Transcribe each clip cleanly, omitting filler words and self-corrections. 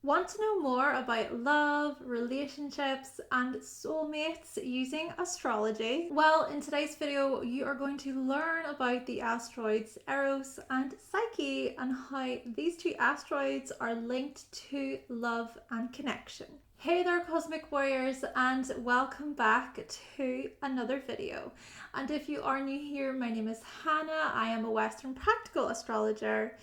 Want to know more about love, relationships, and soulmates using astrology? Well, in today's video, you are going to learn about the asteroids Eros and Psyche and how these two asteroids are linked to love and connection. Hey there, cosmic warriors, and welcome back to another video. And if you are new here, my name is Hannah. I am a Western Practical Astrologer.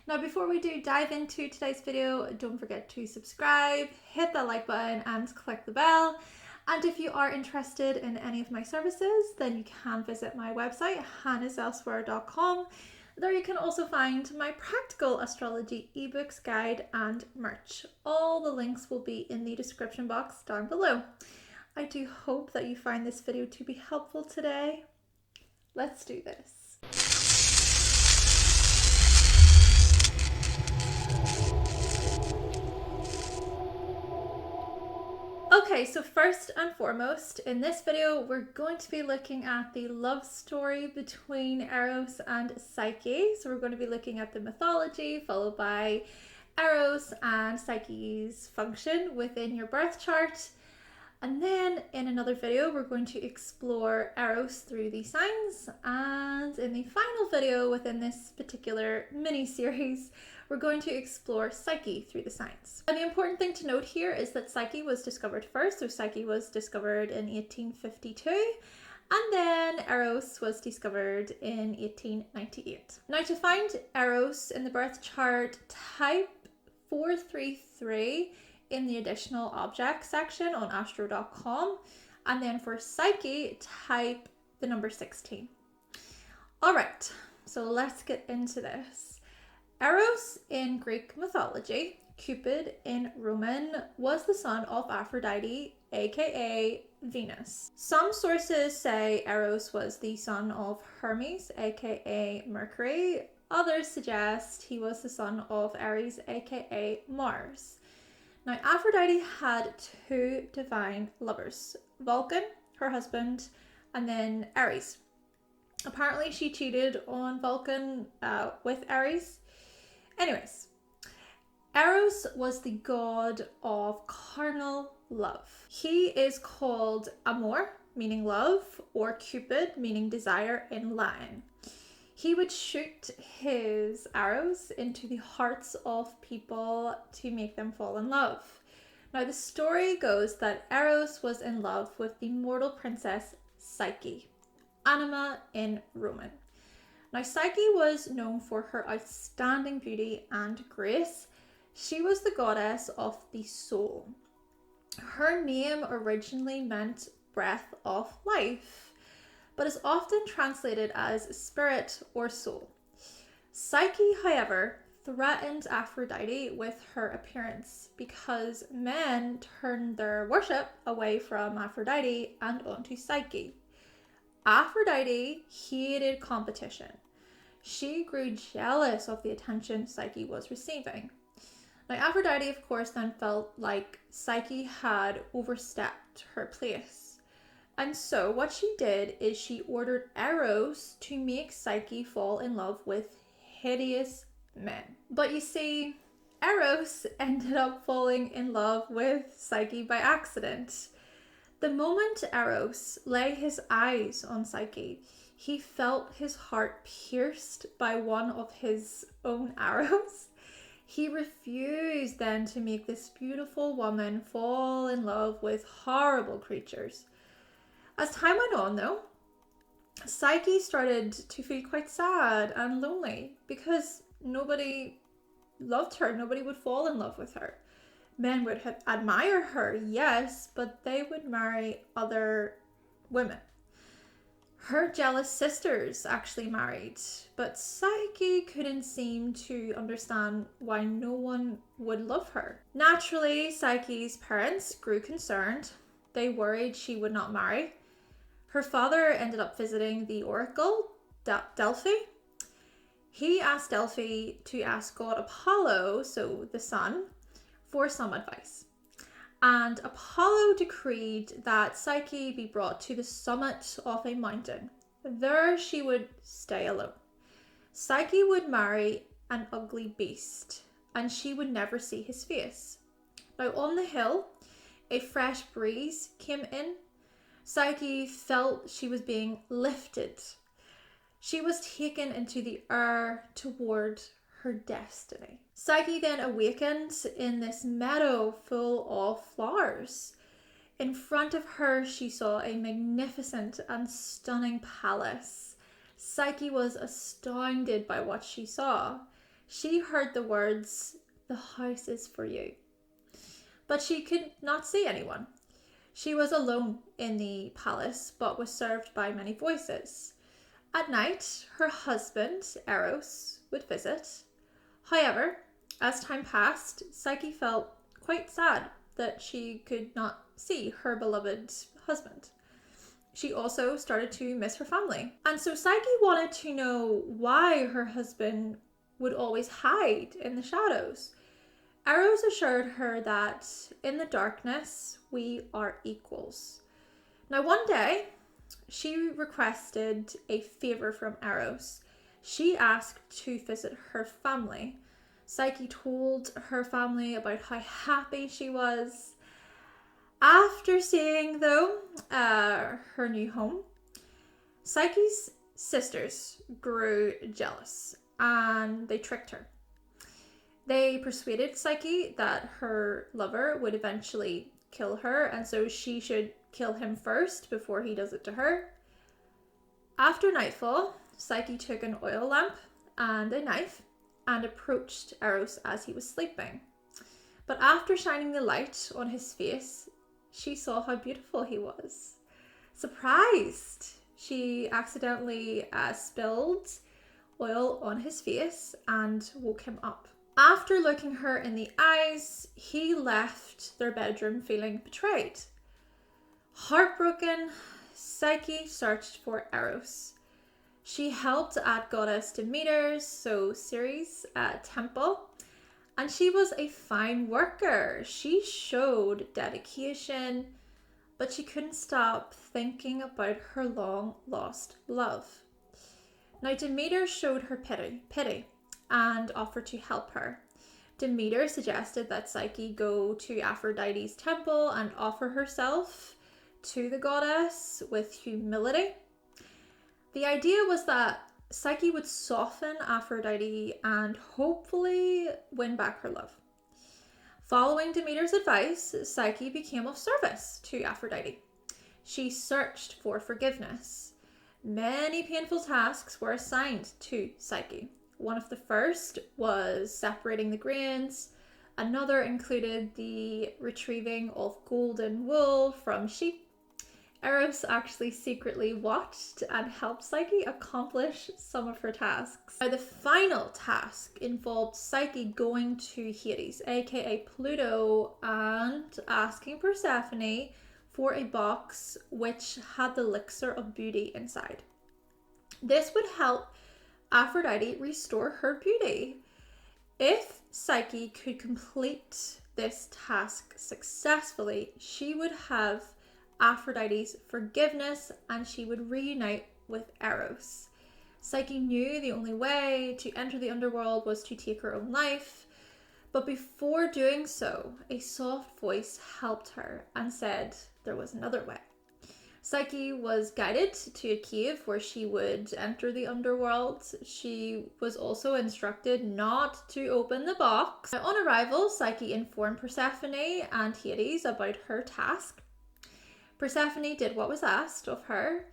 Now, before we do dive into today's video, don't forget to subscribe, hit that like button and click the bell. And if you are interested in any of my services, then you can visit my website, hannahselsewhere.com. There you can also find my practical astrology ebooks, guide and merch. All the links will be in the description box down below. I do hope that you find this video to be helpful today. Let's do this. Okay, so first and foremost, in this video, we're going to be looking at the love story between Eros and Psyche. So we're going to be looking at the mythology, followed by Eros and Psyche's function within your birth chart. And then in another video, we're going to explore Eros through the signs. And in the final video within this particular mini-series, we're going to explore Psyche through the signs. And the important thing to note here is that Psyche was discovered first. So Psyche was discovered in 1852. And then Eros was discovered in 1898. Now, to find Eros in the birth chart, type 433 in the additional objects section on astro.com, and then for Psyche, type the number 16. All right, so let's get into this. Eros in Greek mythology, Cupid in Roman, was the son of Aphrodite, aka Venus. Some sources say Eros was the son of Hermes, aka Mercury. Others suggest he was the son of Ares, aka Mars. Now, Aphrodite had two divine lovers, Vulcan, her husband, and then Ares. Apparently, she cheated on Vulcan with Ares. Anyways, Eros was the god of carnal love. He is called Amor, meaning love, or Cupid, meaning desire in Latin. He would shoot his arrows into the hearts of people to make them fall in love. Now, the story goes that Eros was in love with the mortal princess Psyche, Anima in Roman. Now, Psyche was known for her outstanding beauty and grace. She was the goddess of the soul. Her name originally meant breath of life, but is often translated as spirit or soul. Psyche, however, threatened Aphrodite with her appearance because men turned their worship away from Aphrodite and onto Psyche. Aphrodite hated competition. She grew jealous of the attention Psyche was receiving. Now, Aphrodite, of course, then felt like Psyche had overstepped her place. And so what she did is she ordered Eros to make Psyche fall in love with hideous men. But you see, Eros ended up falling in love with Psyche by accident. The moment Eros lay his eyes on Psyche, he felt his heart pierced by one of his own arrows. He refused then to make this beautiful woman fall in love with horrible creatures. As time went on, though, Psyche started to feel quite sad and lonely because nobody loved her. Nobody would fall in love with her. Men would admire her, yes, but they would marry other women. Her jealous sisters actually married, but Psyche couldn't seem to understand why no one would love her. Naturally, Psyche's parents grew concerned. They worried she would not marry. Her father ended up visiting the oracle, Delphi. He asked Delphi to ask god Apollo, so the sun, for some advice. And Apollo decreed that Psyche be brought to the summit of a mountain. There she would stay alone. Psyche would marry an ugly beast, and she would never see his face. Now on the hill, a fresh breeze came in. Psyche felt she was being lifted. She was taken into the air toward her destiny. Psyche then awakened in this meadow full of flowers. In front of her, she saw a magnificent and stunning palace. Psyche was astounded by what she saw. She heard the words, "The house is for you." But she could not see anyone. She was alone in the palace, but was served by many voices. At night, her husband, Eros, would visit. However, as time passed, Psyche felt quite sad that she could not see her beloved husband. She also started to miss her family. And so Psyche wanted to know why her husband would always hide in the shadows. Eros assured her that in the darkness, we are equals. Now, one day, she requested a favor from Eros. She asked to visit her family. Psyche told her family about how happy she was. After seeing, though, her new home, Psyche's sisters grew jealous and they tricked her. They persuaded Psyche that her lover would eventually kill her, and so she should kill him first before he does it to her. After nightfall, Psyche took an oil lamp and a knife and approached Eros as he was sleeping. But after shining the light on his face, she saw how beautiful he was. Surprised, she accidentally spilled oil on his face and woke him up. After looking her in the eyes, he left their bedroom feeling betrayed. Heartbroken, Psyche searched for Eros. She helped at goddess Demeter's, so Ceres' temple, and she was a fine worker. She showed dedication, but she couldn't stop thinking about her long lost love. Now Demeter showed her pity and offered to help her. Demeter suggested that Psyche go to Aphrodite's temple and offer herself to the goddess with humility. The idea was that Psyche would soften Aphrodite and hopefully win back her love. Following Demeter's advice, Psyche became of service to Aphrodite. She searched for forgiveness. Many painful tasks were assigned to Psyche. One of the first was separating the grains. Another included the retrieving of golden wool from sheep. Eros actually secretly watched and helped Psyche accomplish some of her tasks. Now, the final task involved Psyche going to Hades, aka Pluto, and asking Persephone for a box which had the elixir of beauty inside. This would help Aphrodite restore her beauty. If Psyche could complete this task successfully, she would have Aphrodite's forgiveness and she would reunite with Eros. Psyche knew the only way to enter the underworld was to take her own life, but before doing so, a soft voice helped her and said there was another way. Psyche was guided to a cave where she would enter the underworld. She was also instructed not to open the box. On arrival, Psyche informed Persephone and Hades about her task. Persephone did what was asked of her,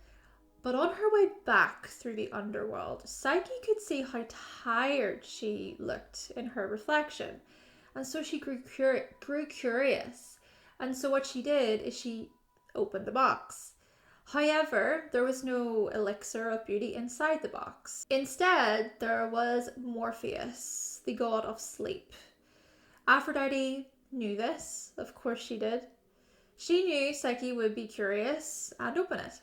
but on her way back through the underworld, Psyche could see how tired she looked in her reflection, and so she grew curious. And so what she did is she opened the box. However, there was no elixir of beauty inside the box. Instead, there was Morpheus, the god of sleep. Aphrodite knew this, of course she did. She knew Psyche would be curious and open it.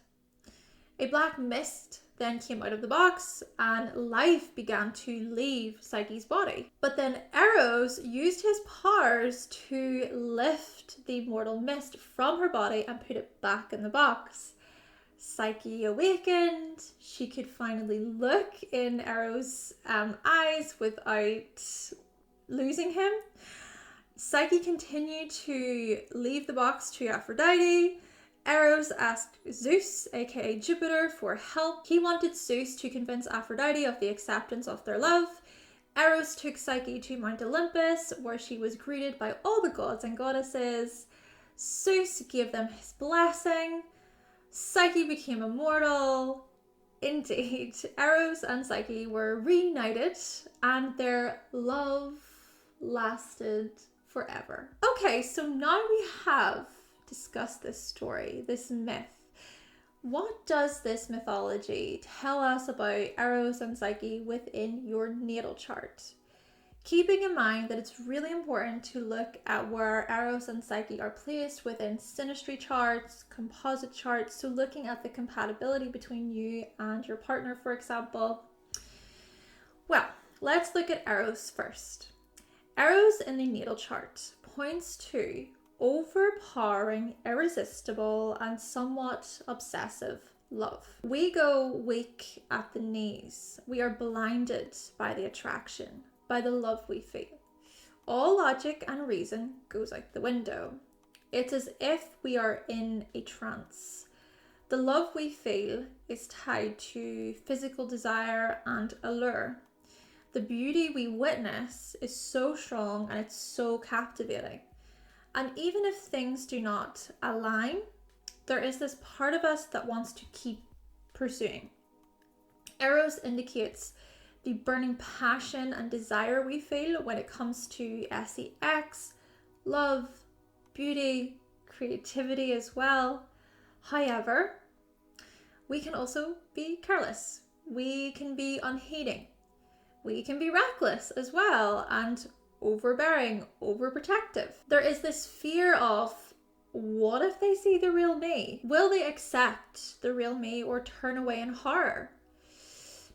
A black mist then came out of the box and life began to leave Psyche's body. But then Eros used his powers to lift the mortal mist from her body and put it back in the box. Psyche awakened. She could finally look in Eros' eyes without losing him. Psyche continued to leave the box to Aphrodite. Eros asked Zeus, aka Jupiter, for help. He wanted Zeus to convince Aphrodite of the acceptance of their love. Eros took Psyche to Mount Olympus, where she was greeted by all the gods and goddesses. Zeus gave them his blessing. Psyche became immortal. Indeed, Eros and Psyche were reunited, and their love lasted forever. Okay, so now we have discussed this story, this myth. What does this mythology tell us about Eros and Psyche within your natal chart? Keeping in mind that it's really important to look at where Eros and Psyche are placed within synastry charts, composite charts, so looking at the compatibility between you and your partner, for example. Well, let's look at Eros first. Eros in the natal chart points to overpowering, irresistible, and somewhat obsessive love. We go weak at the knees. We are blinded by the attraction, by the love we feel. All logic and reason goes out the window. It's as if we are in a trance. The love we feel is tied to physical desire and allure. The beauty we witness is so strong and it's so captivating. And even if things do not align, there is this part of us that wants to keep pursuing. Eros indicates the burning passion and desire we feel when it comes to sex, love, beauty, creativity as well. However, we can also be careless. We can be unheeding. We can be reckless as well and overbearing, overprotective. There is this fear of, what if they see the real me? Will they accept the real me or turn away in horror?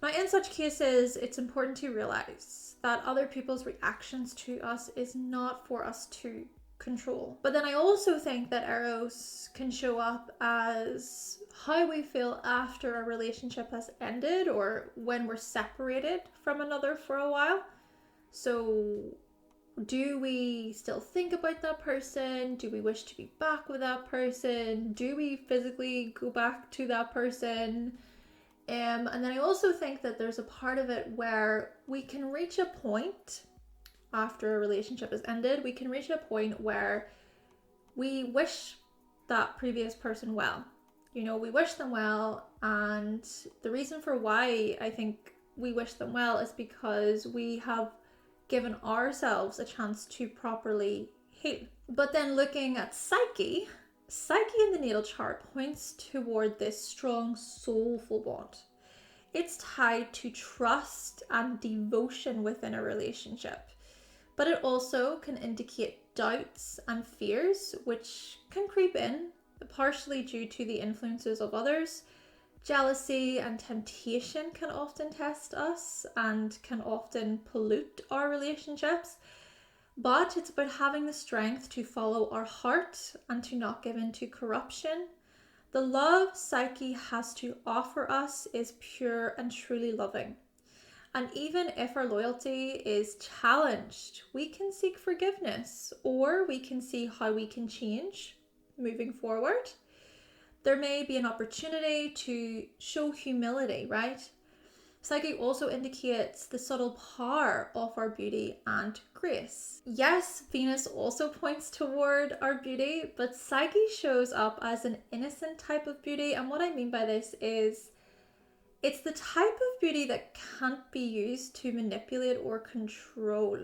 Now, in such cases, it's important to realize that other people's reactions to us is not for us to control. But then I also think that Eros can show up as how we feel after a relationship has ended or when we're separated from another for a while. So do we still think about that person? Do we wish to be back with that person? Do we physically go back to that person? And then I also think that there's a part of it where we can reach a point after a relationship has ended. We can reach a point where we wish that previous person well. You know, we wish them well. And the reason for why I think we wish them well is because we have given ourselves a chance to properly heal. But then looking at Psyche in the natal chart points toward this strong soulful bond. It's tied to trust and devotion within a relationship, but it also can indicate doubts and fears, which can creep in, partially due to the influences of others. Jealousy and temptation can often test us and can often pollute our relationships, but it's about having the strength to follow our heart and to not give in to corruption. The love Psyche has to offer us is pure and truly loving. And even if our loyalty is challenged, we can seek forgiveness, or we can see how we can change moving forward. There may be an opportunity to show humility, right? Psyche also indicates the subtle power of our beauty and grace. Yes, Venus also points toward our beauty, but Psyche shows up as an innocent type of beauty. And what I mean by this is it's the type of beauty that can't be used to manipulate or control.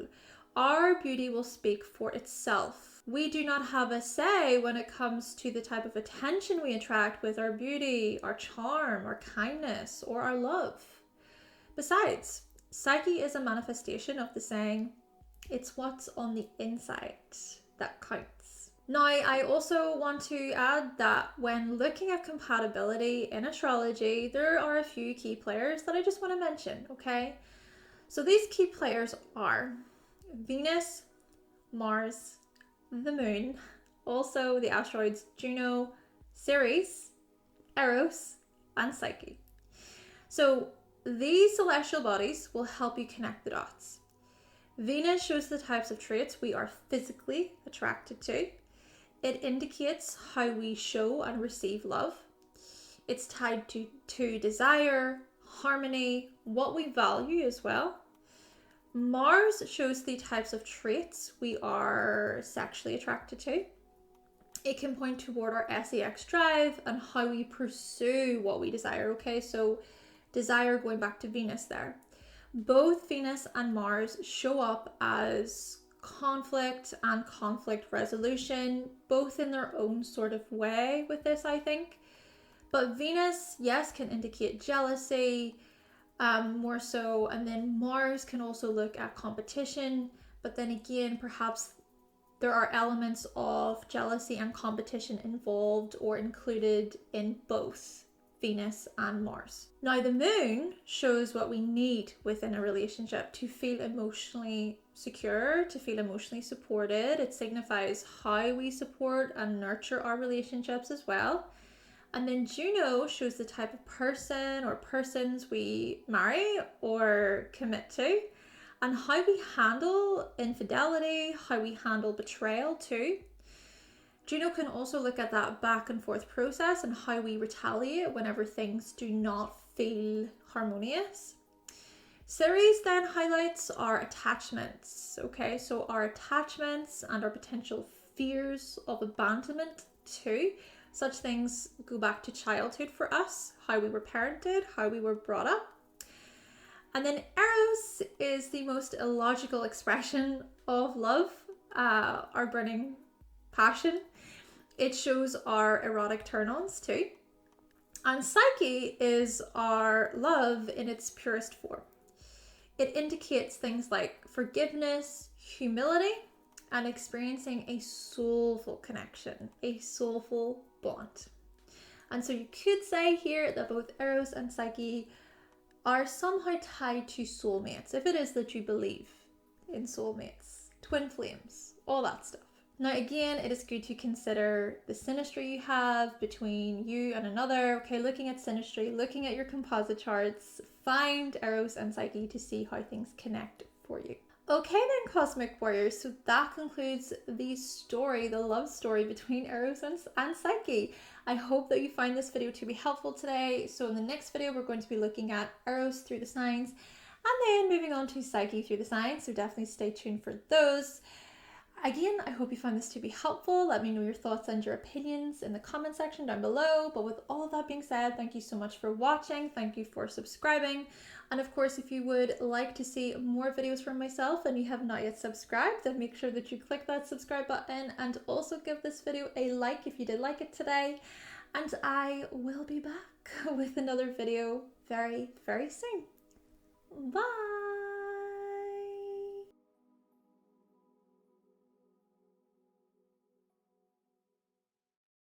Our beauty will speak for itself. We do not have a say when it comes to the type of attention we attract with our beauty, our charm, our kindness, or our love. Besides, Psyche is a manifestation of the saying, it's what's on the inside that counts. Now, I also want to add that when looking at compatibility in astrology, there are a few key players that I just want to mention, okay? So these key players are Venus, Mars, the Moon, also the asteroids Juno, Ceres, Eros, and Psyche. So these celestial bodies will help you connect the dots. Venus shows the types of traits we are physically attracted to. It indicates how we show and receive love. It's tied to desire, harmony, what we value as well. Mars shows the types of traits we are sexually attracted to. It can point toward our sex drive and how we pursue what we desire. Okay, so desire going back to Venus there. Both Venus and Mars show up as conflict and conflict resolution, both in their own sort of way with this, I think. But Venus, yes, can indicate jealousy, more so, and then Mars can also look at competition, but then again, perhaps there are elements of jealousy and competition involved or included in both Venus and Mars. Now, the moon shows what we need within a relationship to feel emotionally secure, to feel emotionally supported. It signifies how we support and nurture our relationships as well. And then Juno shows the type of person or persons we marry or commit to, and how we handle infidelity, how we handle betrayal too. Juno can also look at that back and forth process and how we retaliate whenever things do not feel harmonious. Ceres then highlights our attachments. Okay, so our attachments and our potential fears of abandonment too. Such things go back to childhood for us, how we were parented, how we were brought up. And then Eros is the most illogical expression of love, our burning passion. It shows our erotic turn-ons too. And Psyche is our love in its purest form. It indicates things like forgiveness, humility, and experiencing a soulful connection, a soulful bond. And so you could say here that both Eros and Psyche are somehow tied to soulmates, if it is that you believe in soulmates, twin flames, all that stuff. Now again, it is good to consider the synastry you have between you and another. Okay, looking at synastry, looking at your composite charts, find Eros and Psyche to see how things connect for you. Okay then, Cosmic Warriors, so that concludes the story, the love story between Eros and Psyche. I hope that you find this video to be helpful today. So in the next video, we're going to be looking at Eros through the signs and then moving on to Psyche through the signs. So definitely stay tuned for those. Again, I hope you find this to be helpful. Let me know your thoughts and your opinions in the comment section down below. But with all of that being said, thank you so much for watching. Thank you for subscribing. And of course, if you would like to see more videos from myself and you have not yet subscribed, then make sure that you click that subscribe button and also give this video a like if you did like it today. And I will be back with another video very, very soon. Bye!